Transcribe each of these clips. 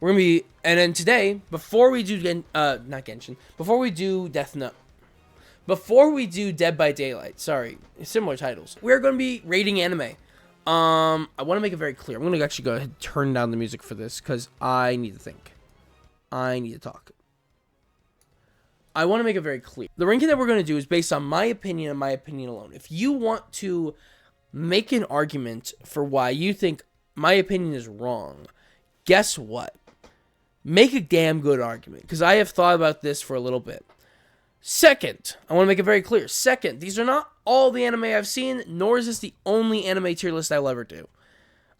We're gonna be, and then today, before we do not Genshin, before we do Death Note, before we do Dead by Daylight, sorry, similar titles, we're gonna be rating anime. I want to make it very clear. I'm gonna actually go ahead and turn down the music for this because I need to think. I need to talk. I want to make it very clear. The ranking that we're gonna do is based on my opinion and my opinion alone. If you want to make an argument for why you think my opinion is wrong, guess what? Make a damn good argument, because I have thought about this for a little bit. Second, I want to make it very clear. Second, these are not all the anime I've seen, nor is this the only anime tier list I'll ever do.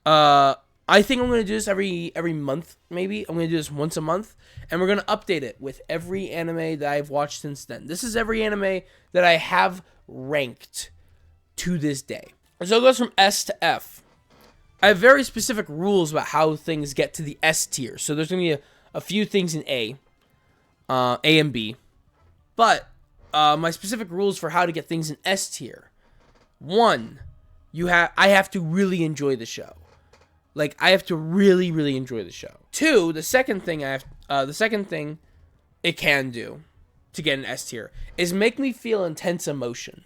I think I'm going to do this every month, maybe. I'm going to do this once a month, and we're going to update it with every anime that I've watched since then. This is every anime that I have ranked to this day. So it goes from S to F. I have very specific rules about how things get to the S tier. So there's going to be a few things in A and B. But my specific rules for how to get things in S tier. 1, I have to really enjoy the show. Like, I have to really, really enjoy the show. 2, the second thing it can do to get an S tier is make me feel intense emotion.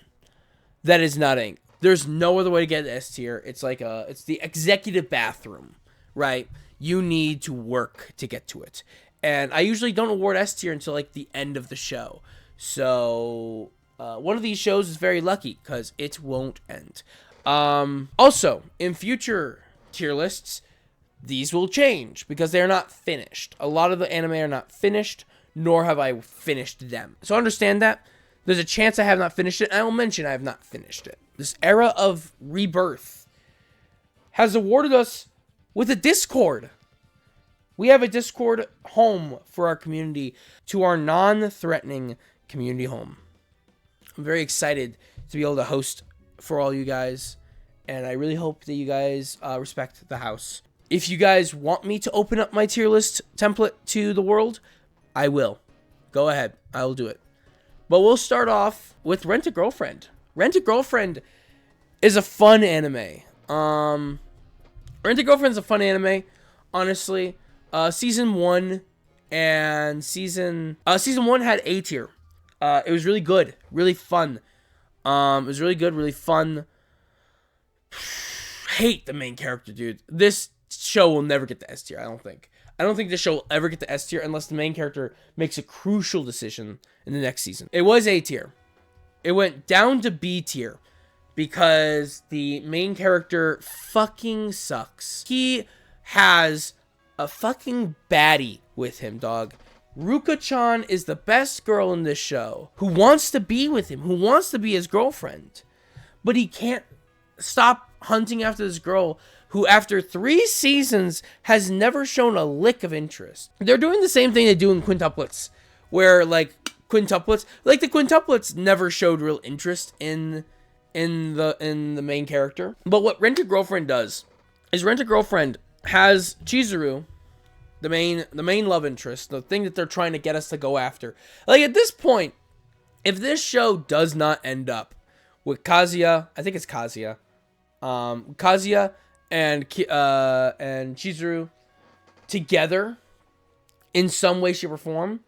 That is not ink. There's no other way to get an S tier. It's like it's the executive bathroom, right? You need to work to get to it. And I usually don't award S tier until like the end of the show. So one of these shows is very lucky because it won't end. Also, in future tier lists, these will change because they're not finished. A lot of the anime are not finished, nor have I finished them. So understand that. There's a chance I have not finished it, and I will mention I have not finished it. This era of rebirth has awarded us with a Discord. We have a Discord home for our community, to our non-threatening community home. I'm very excited to be able to host for all you guys, and I really hope that you guys respect the house. If you guys want me to open up my tier list template to the world, I will. Go ahead. I will do it. But we'll start off with Rent a Girlfriend. Rent a Girlfriend is a fun anime. Rent a Girlfriend is a fun anime, honestly. Season 1 and season 1 had A tier. It was really good, really fun. It was really good, really fun. Hate the main character, dude. This show will never get the S tier, I don't think. I don't think this show will ever get the S tier unless the main character makes a crucial decision in the next season. It was A tier. It went down to B tier because the main character fucking sucks. He has a fucking baddie with him, dog. Ruka-chan is the best girl in this show who wants to be with him, who wants to be his girlfriend. But he can't stop hunting after this girl who, after 3 seasons, has never shown a lick of interest. They're doing the same thing they do in quintuplets, where, the quintuplets never showed real interest in the main character. But what Rent a Girlfriend does is Rent a Girlfriend has Chizuru, the main love interest, the thing that they're trying to get us to go after. Like, at this point, if this show does not end up with Kazuya, I think it's Kazuya, Kazuya and Chizuru together in some way, shape, or form,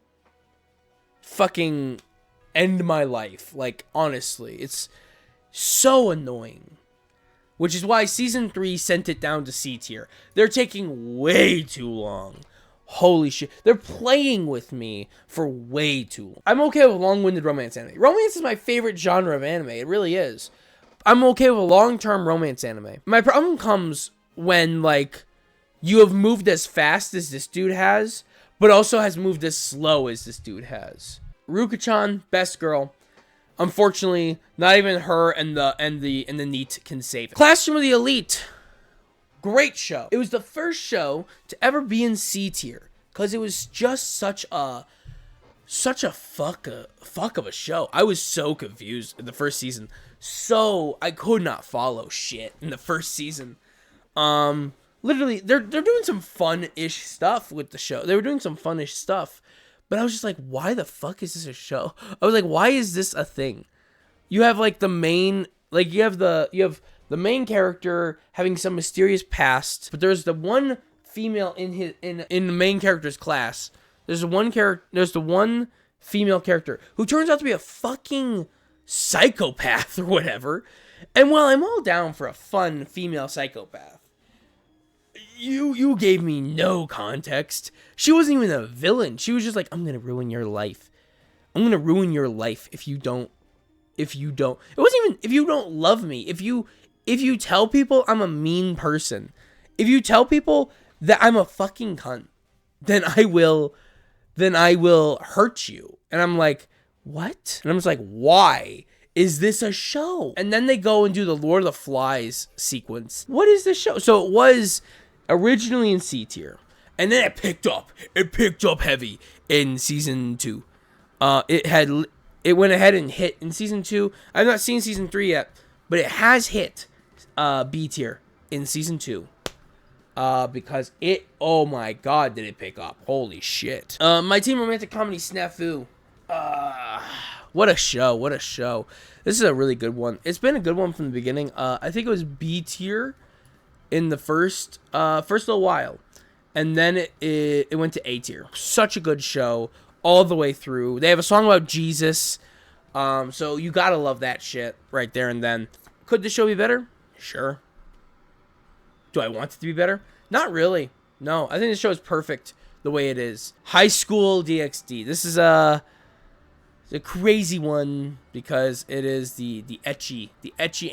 fucking end my life. Like, honestly, it's so annoying. Which is why Season 3 sent it down to C tier. They're taking way too long. Holy shit. They're playing with me for way too long. I'm okay with long-winded romance anime. Romance is my favorite genre of anime. It really is. I'm okay with a long-term romance anime. My problem comes when, you have moved as fast as this dude has, but also has moved as slow as this dude has. Ruka-chan, best girl. Unfortunately, not even her and the NEET can save it. Classroom of the Elite. Great show. It was the first show to ever be in C tier because it was just such a fuck of a show. I was so confused in the first season. So I could not follow shit in the first season. Literally, they're doing some fun-ish stuff with the show. They were doing some fun-ish stuff. But I was just like, why the fuck is this a show? I was like, why is this a thing? You have the main, you have the main character having some mysterious past, but there's the one female in the main character's class. There's the one female character who turns out to be a fucking psychopath or whatever. And while I'm all down for a fun female psychopath, you gave me no context. She wasn't even a villain. She was just like, I'm gonna ruin your life. I'm gonna ruin your life if you don't. It wasn't even if you don't love me. If you tell people I'm a mean person, if you tell people that I'm a fucking cunt, then I will hurt you. And I'm like, what? And I'm just like, why is this a show? And then they go and do the Lord of the Flies sequence. What is this show? So it was originally in C tier, and then it picked up heavy in season 2. It went ahead and hit in season 2. I've not seen season 3 yet, but it has hit B tier in season 2. Because oh my god, did it pick up. Holy shit. My Teen Romantic Comedy Snafu. What a show. This is a really good one. It's been a good one from the beginning. I think it was B tier in the first little while. And then it went to A tier. Such a good show all the way through. They have a song about Jesus. So you gotta love that shit right there and then. Could the show be better? Sure. Do I want it to be better? Not really. No, I think the show is perfect the way it is. High School DxD. This is a crazy one because it is the ecchi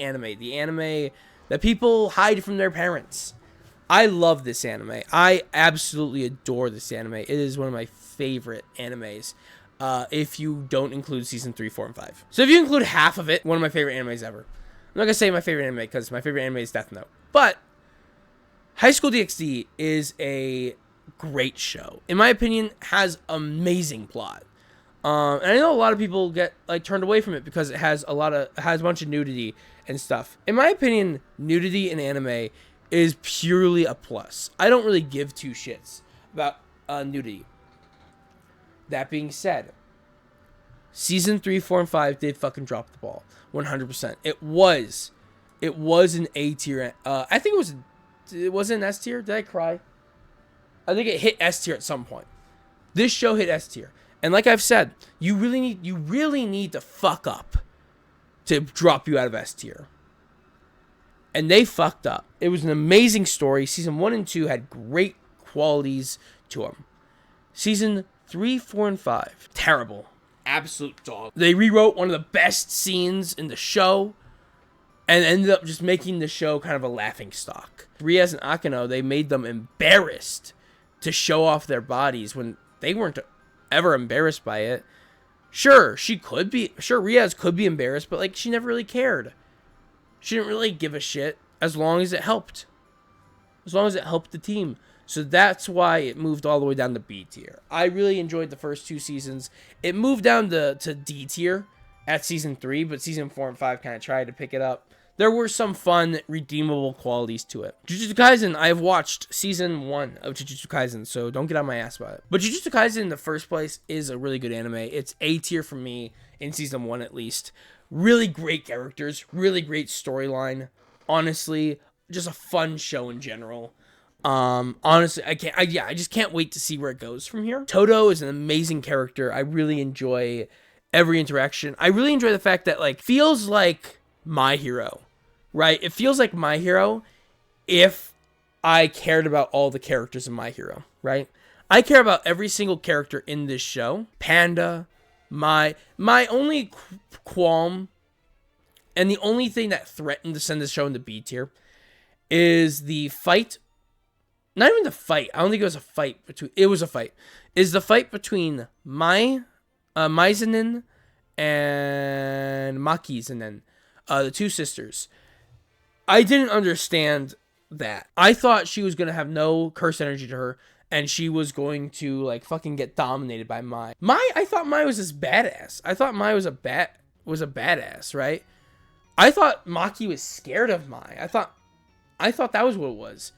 anime, the anime that people hide from their parents. I love this anime. I absolutely adore this anime. It is one of my favorite animes. If you don't include season 3, 4, and 5. So if you include half of it, one of my favorite animes ever. I'm not gonna say my favorite anime because my favorite anime is Death Note. But High School DxD is a great show. In my opinion, has amazing plot. And I know a lot of people get turned away from it because it has a bunch of nudity and stuff. In my opinion, nudity in anime is purely a plus. I don't really give two shits about nudity. That being said, season 3, 4, and 5 did fucking drop the ball. 100%. It was an A tier. I think it was an S tier. Did I cry? I think it hit S tier at some point. This show hit S tier. And like I've said, you really need to fuck up to drop you out of S tier. And they fucked up. It was an amazing story. Season 1 and 2 had great qualities to them. Season 3, 4, and 5, terrible. Absolute dog. They rewrote one of the best scenes in the show and ended up just making the show kind of a laughing stock. Riaz and Akeno, they made them embarrassed to show off their bodies when they weren't ever embarrassed by it. Sure, Riaz could be embarrassed, but she never really cared. She didn't really give a shit as long as it helped. As long as it helped the team. So that's why it moved all the way down to B tier. I really enjoyed the first 2 seasons. It moved down to D tier at season 3, but season 4 and 5 kind of tried to pick it up. There were some fun, redeemable qualities to it. Jujutsu Kaisen, I've watched season 1 of Jujutsu Kaisen, so don't get on my ass about it. But Jujutsu Kaisen in the first place is a really good anime. It's A tier for me in season 1 at least. Really great characters, really great storyline. Honestly, just a fun show in general. Honestly, I just can't wait to see where it goes from here. Todo is an amazing character. I really enjoy every interaction. I really enjoy the fact that feels like My Hero, right? It feels like My Hero if I cared about all the characters in My Hero, right? I care about every single character in this show. Panda, my only qualm and the only thing that threatened to send this show into B tier is the fight. Not even the fight. I don't think it was a fight. It was a fight. Is the fight between Maizenin and Makizenin, the 2 sisters. I didn't understand that. I thought she was going to have no curse energy to her, and she was going to, fucking get dominated by Mai. I thought Mai was this badass. I thought Mai was a badass, right? I thought Maki was scared of Mai. I thought that was what it was.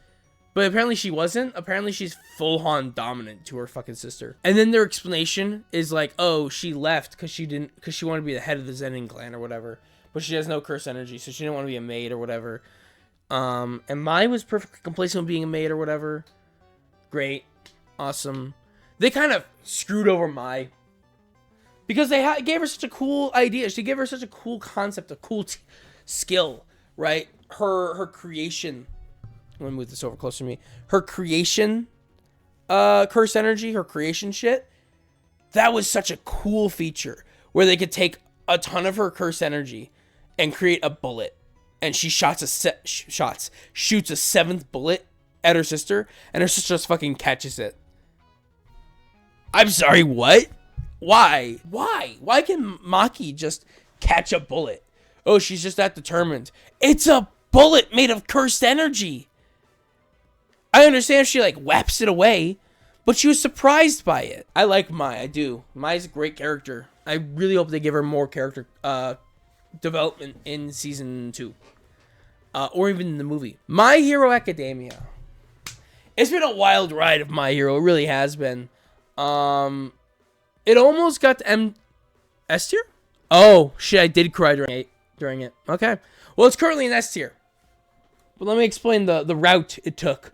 But apparently she wasn't. Apparently she's full-on dominant to her fucking sister. And then their explanation is oh, she left because she wanted to be the head of the Zenin clan or whatever. But she has no curse energy, so she didn't want to be a maid or whatever. And Mai was perfectly complacent with being a maid or whatever. great, awesome. They kind of screwed over Mai because they gave her such a cool idea. She gave her such a cool concept, a cool skill, right? Her creation. I'm gonna move this over closer to me. Her creation, curse energy, her creation shit. That was such a cool feature where they could take a ton of her curse energy and create a bullet, and she shoots a 7th bullet at her sister, and her sister just fucking catches it. I'm sorry, what? Why? Why can Maki just catch a bullet? Oh, she's just that determined. It's a bullet made of cursed energy. I understand she like whaps it away, but she was surprised by it. I like Mai, I do. Mai's a great character. I really hope they give her more character development in season 2. Or even in the movie. My Hero Academia. It's been a wild ride of My Hero. It really has been. It almost got to S tier? Oh, shit, I did cry during it. Okay. Well, it's currently in S tier. But let me explain the route it took.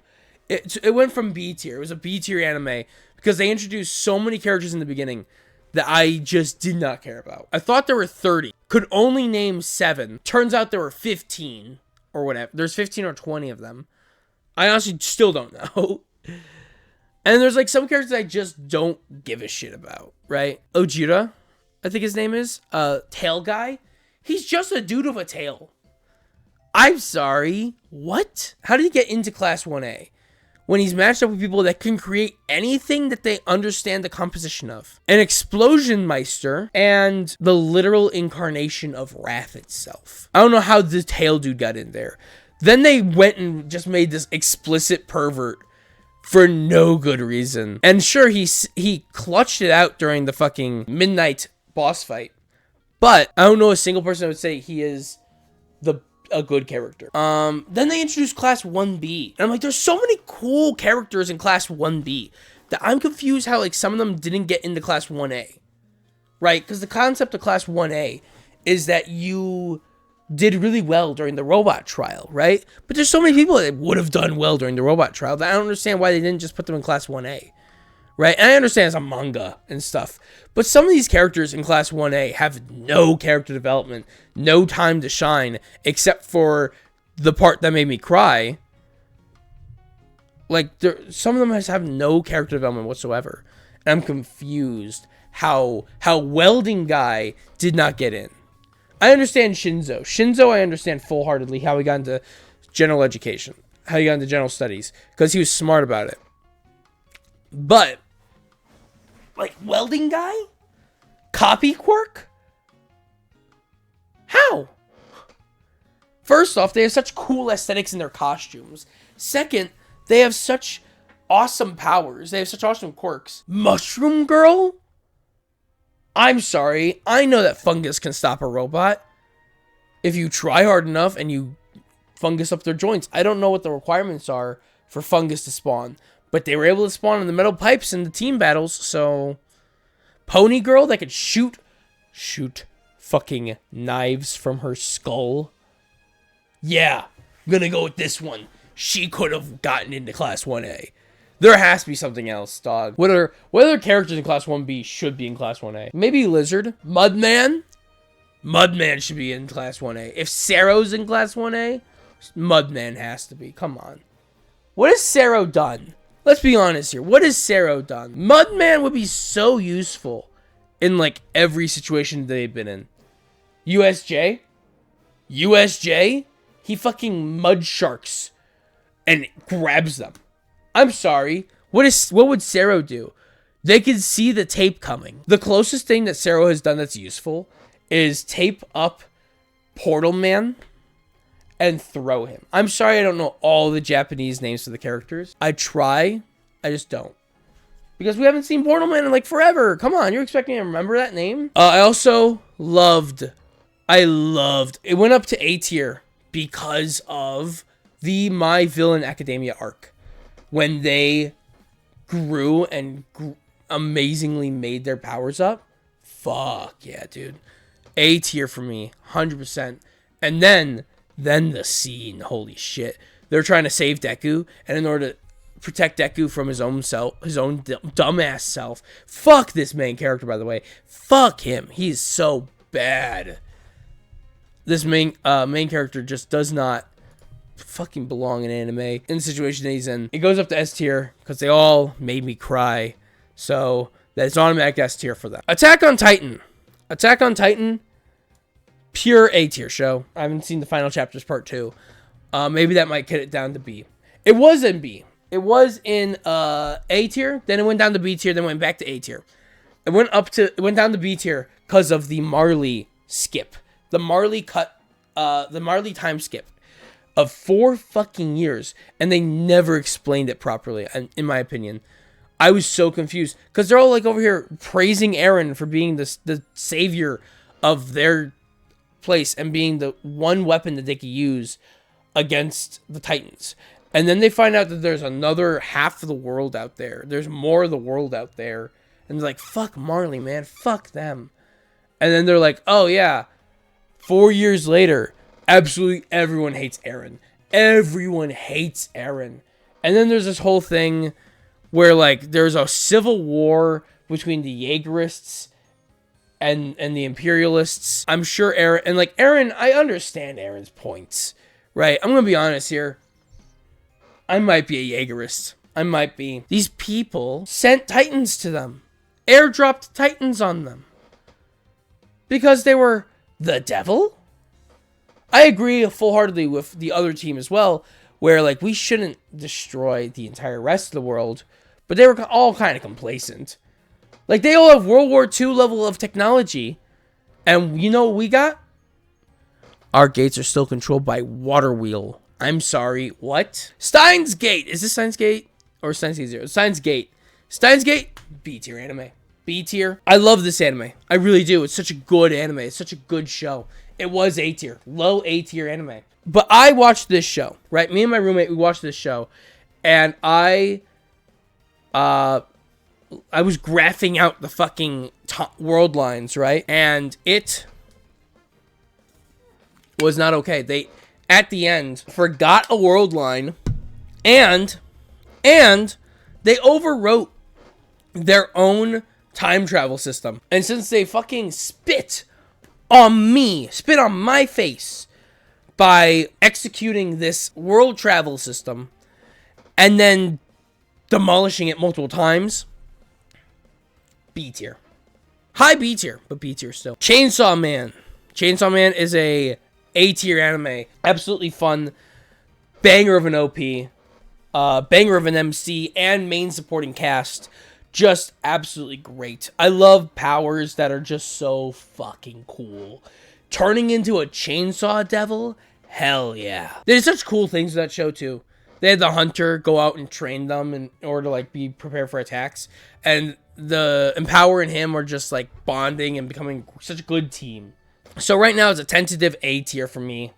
It went from B tier. It was a B tier anime because they introduced so many characters in the beginning that I just did not care about. I thought there were 30. Could only name 7. Turns out there were 15 or whatever. There's 15 or 20 of them. I honestly still don't know. And there's like some characters I just don't give a shit about, right? Ojira, I think his name is. Tail guy. He's just a dude with a tail. I'm sorry. What? How did he get into Class 1A? When he's matched up with people that can create anything that they understand the composition of. An Explosion Meister and the literal incarnation of Wrath itself. I don't know how the tail dude got in there. Then they went and just made this explicit pervert for no good reason. And sure, he clutched it out during the fucking midnight boss fight. But I don't know a single person that would say he is a good character. Then they introduced Class 1B. And I'm like, there's so many cool characters in Class 1B that I'm confused how like some of them didn't get into Class 1A. Right? Because the concept of Class 1A is that you did really well during the robot trial, right? But there's so many people that would have done well during the robot trial that I don't understand why they didn't just put them in Class 1A. Right? And I understand it's a manga and stuff. But some of these characters in Class 1A have no character development, no time to shine, except for the part that made me cry. Like, some of them just have no character development whatsoever. And I'm confused how Welding Guy did not get in. I understand Shinzo. Shinzo, I understand full-heartedly how he got into general education. How he got into general studies. Because he was smart about it. But, like, Welding Guy? Copy Quirk? How? First off, they have such cool aesthetics in their costumes. Second, they have such awesome powers. They have such awesome quirks. Mushroom Girl? I'm sorry. I know that fungus can stop a robot. If you try hard enough and you fungus up their joints. I don't know what the requirements are for fungus to spawn. But they were able to spawn in the metal pipes in the team battles, so... Pony Girl that could shoot fucking knives from her skull. Yeah, I'm gonna go with this one. She could have gotten into Class 1A. There has to be something else, dog. What other characters in Class 1B should be in Class 1A? Maybe Lizard? Mudman? Mudman should be in Class 1A. If Sero's in Class 1A, Mudman has to be. Come on. What has Sero done? Let's be honest here. What has Sero done? Mudman would be so useful in, like, every situation they've been in. USJ? USJ? He fucking mud sharks and grabs them. I'm sorry. What would Sero do? They can see the tape coming. The closest thing that Sero has done that's useful is tape up Portal Man and throw him. I'm sorry I don't know all the Japanese names for the characters. I try. I just don't. Because we haven't seen Portal Man in like forever. Come on, you're expecting me to remember that name? I also loved. It went up to A tier because of the My Villain Academia arc. When they grew and amazingly made their powers up. Fuck yeah, dude. A tier for me. 100%. And then the scene, holy shit. They're trying to save Deku, and in order to protect Deku from his own dumbass self. Fuck this main character, by the way. Fuck him. He's so bad. This main character just does not fucking belong in anime. In the situation that he's in, it goes up to S tier because they all made me cry. So that's automatic S tier for them. Attack on Titan. Attack on Titan, pure A tier show. I haven't seen the final chapters part 2. Maybe that might get it down to B. It was in B. It was in A tier, then it went down to B tier, then went back to A tier. It went down to B tier because of the Marley skip. The Marley time skip of 4 fucking years, and they never explained it properly, in my opinion. I was so confused because they're all like over here praising Eren for being the savior of their place and being the one weapon that they could use against the Titans. And then they find out that there's another half of the world out there. There's more of the world out there. And they're like, fuck Marley, man. Fuck them. And then they're like, oh yeah, 4 years later, absolutely everyone hates Eren. Everyone hates Eren. And then there's this whole thing where like there's a civil war between the Jaegerists and the Imperialists. I'm sure Eren, I understand Eren's points, right? I'm gonna be honest here. I might be a Jaegerist. I might be. These people sent Titans to them. Airdropped Titans on them. Because they were the devil? I agree full-heartedly with the other team as well, where like we shouldn't destroy the entire rest of the world, but they were all kind of complacent. Like they all have World War II level of technology, and you know what we got? Our gates are still controlled by water wheel. I'm sorry, what? Steins Gate! Is this Steins Gate? Or Steins Gate 0? Steins Gate. Steins Gate, B tier anime. B tier. I love this anime. I really do. It's such a good anime. It's such a good show. It was A tier. Low A tier anime. But I watched this show, right? Me and my roommate, we watched this show. And I was graphing out the fucking world lines, right? And it was not okay. They, at the end, forgot a world line, and they overwrote their own time travel system. And since they fucking spit on my face by executing this world travel system and then demolishing it multiple times, B tier. High B tier, but B tier still. Chainsaw Man. Chainsaw Man is a tier anime. Absolutely fun. Banger of an OP. Banger of an MC and main supporting cast. Just absolutely great. I love powers that are just so fucking cool. Turning into a chainsaw devil? Hell yeah. They did such cool things with that show too. They had the hunter go out and train them in order to like be prepared for attacks. And the Empower and him are just like bonding and becoming such a good team. So right now it's a tentative A tier for me.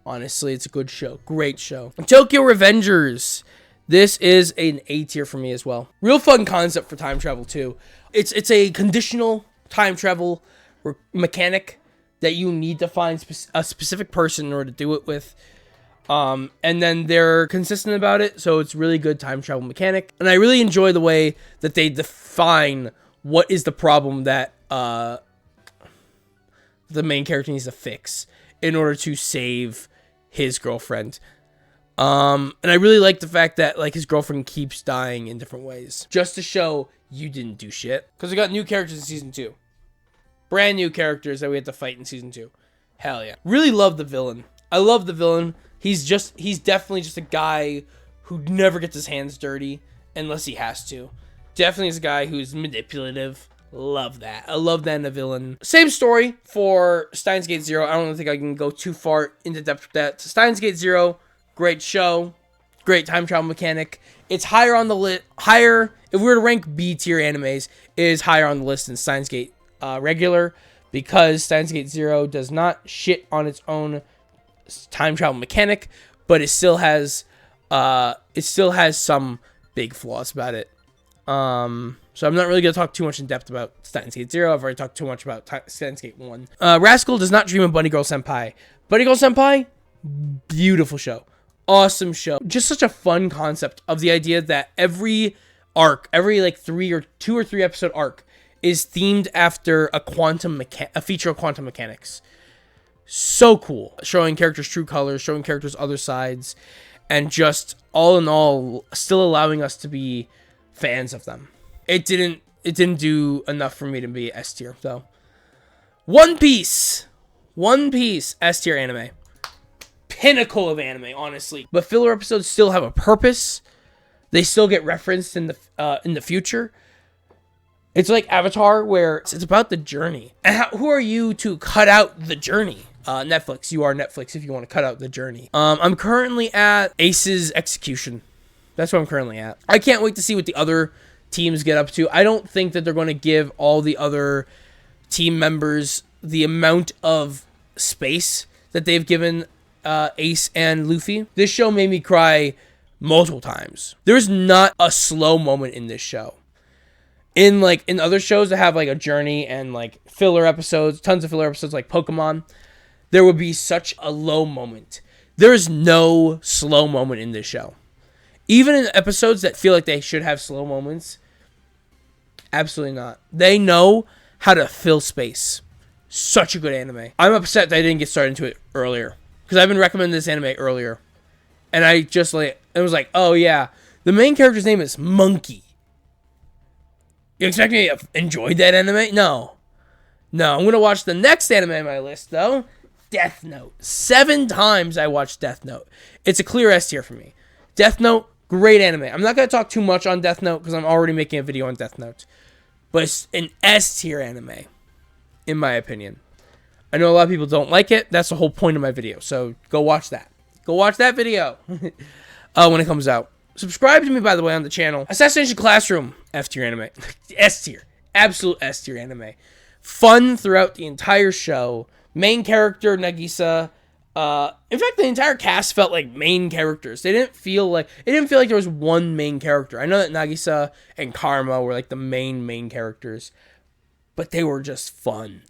Honestly, it's a good show. Great show. Tokyo Revengers. This is an A tier for me as well. Real fun concept for time travel too. It's a conditional time travel mechanic that you need to find a specific person in order to do it with. And then they're consistent about it, so it's really good time travel mechanic. And I really enjoy the way that they define what is the problem that the main character needs to fix in order to save his girlfriend. And I really like the fact that like his girlfriend keeps dying in different ways, just to show you didn't do shit. Because we got new characters in season 2, brand new characters that we had to fight in season 2. Hell yeah! Really love the villain. I love the villain. He's definitely just a guy who never gets his hands dirty unless he has to. Definitely is a guy who's manipulative. Love that. I love that in a villain. Same story for Steins Gate Zero. I don't think I can go too far into depth with that. So Steins Gate Zero, great show, great time travel mechanic. It's higher on the list. Higher, if we were to rank B tier animes, it is higher on the list than Steins Gate regular, because Steins Gate Zero does not shit on its own time travel mechanic, but it still has some big flaws about it. So I'm not really going to talk too much in depth about Steins Gate Zero. I've already talked too much about Steins Gate 1. Rascal does not dream of Bunny Girl Senpai. Bunny Girl Senpai, beautiful show. Awesome show. Just such a fun concept of the idea that every arc, every like 2 or 3 episode arc is themed after a feature of quantum mechanics. So cool. Showing characters' true colors, showing characters' other sides, and just all in all, still allowing us to be fans of them. It didn't do enough for me to be S tier, though. One Piece, S tier anime. Pinnacle of anime, honestly. But filler episodes still have a purpose. They still get referenced in the future. It's like Avatar, where it's about the journey. And who are you to cut out the journey? Netflix. You are Netflix if you want to cut out the journey. I'm currently at Ace's Execution. That's what I'm currently at. I can't wait to see what the other teams get up to. I don't think that they're going to give all the other team members the amount of space that they've given Ace and Luffy. This show made me cry multiple times. There's not a slow moment in this show. In other shows that have like a journey and like filler episodes, tons of filler episodes like Pokemon, there would be such a low moment. There is no slow moment in this show. Even in episodes that feel like they should have slow moments, absolutely not. They know how to fill space. Such a good anime. I'm upset that I didn't get started into it earlier, because I've been recommending this anime earlier. And I just it was like, oh yeah, the main character's name is Monkey. You expect me to enjoy that anime? No. I'm going to watch the next anime on my list, though. Death Note. 7 times I watched Death Note. It's a clear S tier for me. Death Note, great anime. I'm not going to talk too much on Death Note because I'm already making a video on Death Note. But it's an S tier anime, in my opinion. I know a lot of people don't like it. That's the whole point of my video. So go watch that. Go watch that video when it comes out. Subscribe to me, by the way, on the channel. Assassination Classroom, F tier anime. S tier. Absolute S tier anime. Fun throughout the entire show. Main character, Nagisa. In fact, the entire cast felt like main characters. It didn't feel like there was one main character. I know that Nagisa and Karma were like the main characters, but they were just fun.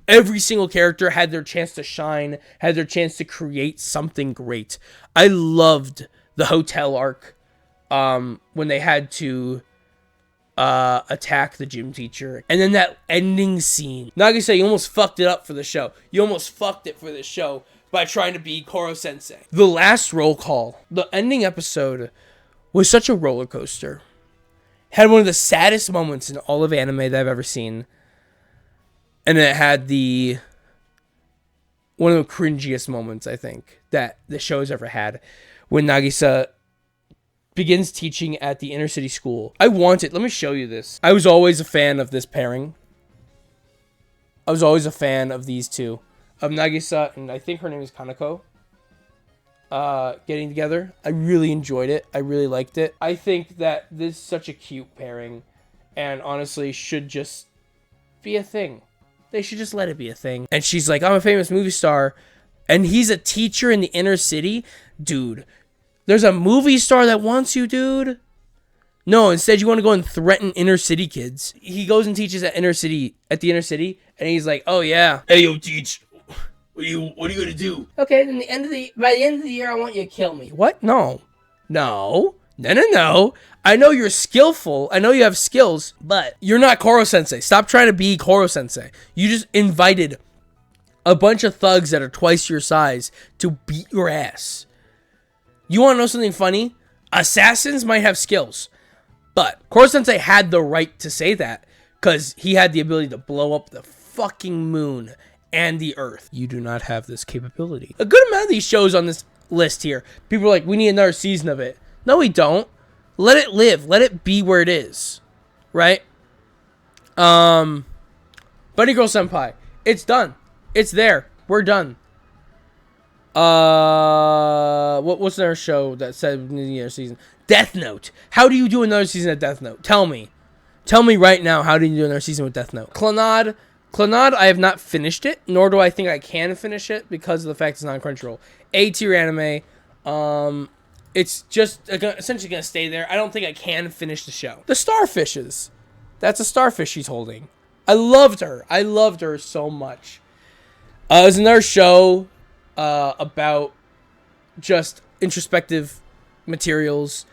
Every single character had their chance to shine, had their chance to create something great. I loved the hotel arc. When they had to attack the gym teacher. And then that ending scene. Nagisa, you almost fucked it up for the show. You almost fucked it for the show by trying to be Koro Sensei. The last roll call. The ending episode was such a roller coaster. Had one of the saddest moments in all of anime that I've ever seen. And it had one of the cringiest moments, I think, that the show has ever had. When Nagisa begins teaching at the inner city school. Let me show you this. I was always a fan of this pairing. I was always a fan of these two. Of Nagisa and I think her name is Kanako. Getting together. I really enjoyed it. I really liked it. I think that this is such a cute pairing. And honestly should just be a thing. They should just let it be a thing. And she's like, I'm a famous movie star. And he's a teacher in the inner city? Dude. There's a movie star that wants you, dude. No, instead you want to go and threaten inner city kids. He goes and teaches at the inner city, and he's like, "Oh yeah, hey yo, teach. What are you gonna do?" Okay, then by the end of the year, I want you to kill me. What? No. I know you're skillful. I know you have skills, but you're not Koro Sensei. Stop trying to be Koro Sensei. You just invited a bunch of thugs that are twice your size to beat your ass. You want to know something funny? Assassins might have skills, but Koro Sensei had the right to say that because he had the ability to blow up the fucking moon and the earth. You do not have this capability. A good amount of these shows on this list here, people are like, we need another season of it. No, we don't. Let it live. Let it be where it is. Right? Bunny Girl Senpai. It's done. It's there. We're done. What's another show that said another season? Death Note. How do you do another season of Death Note? Tell me right now. How do you do another season with Death Note? Clannad. I have not finished it, nor do I think I can finish it because of the fact it's not on Crunchyroll. A tier anime. It's just essentially gonna stay there. I don't think I can finish the show. The Starfishes. That's a starfish she's holding. I loved her. I loved her so much. There's another show about just introspective materials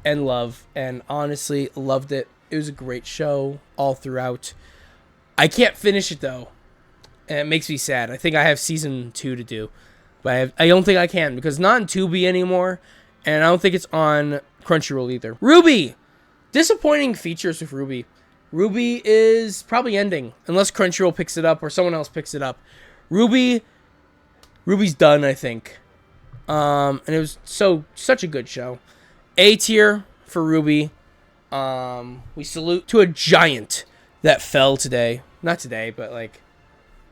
and love, and honestly loved it. It was a great show all throughout. I can't finish it though, and it makes me sad. I think I have season 2 to do, but I don't think I can because it's not on Tubi anymore, and I don't think it's on Crunchyroll either. RWBY! Disappointing features with RWBY. RWBY is probably ending unless Crunchyroll picks it up or someone else picks it up. RWBY's done, I think. And it was such a good show. A tier for RWBY. We salute to a giant that fell today. Not today, but like,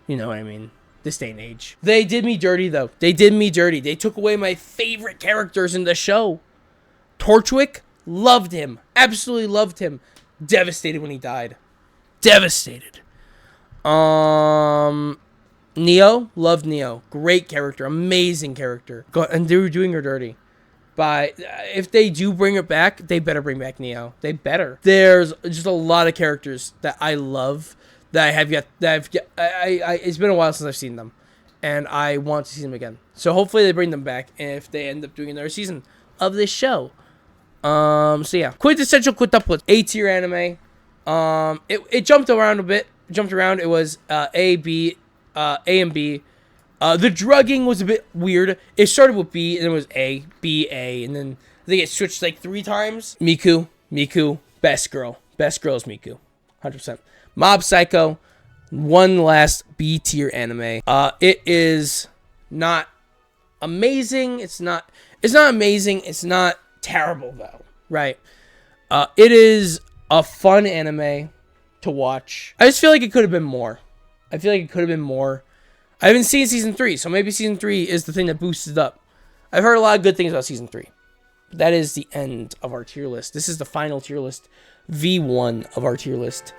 you know what I mean. This day and age. They did me dirty though. They did me dirty. They took away my favorite characters in the show. Torchwick, loved him. Absolutely loved him. Devastated when he died. Devastated. Neo, loved Neo. Great character, amazing character. And they were doing her dirty. But if they do bring it back, they better bring back Neo. They better. There's just a lot of characters that I love that I have yet. It's been a while since I've seen them, and I want to see them again. So hopefully they bring them back. And if they end up doing another season of this show, so yeah, quintessential quintuplets, A tier anime. It jumped around a bit. It was A, B, A and B. The drugging was a bit weird. It started with B, and then it was A, B, A, and then I think it switched like 3 times. Miku, best girl. Best girl is Miku, 100%. Mob Psycho, one last B tier anime. It is not amazing. It's not amazing. It's not terrible though, right? It is a fun anime to watch. I just feel like it could have been more. I haven't seen season 3, so maybe season 3 is the thing that boosts it up. I've heard a lot of good things about season 3. But that is the end of our tier list. This is the final tier list. V1 of our tier list.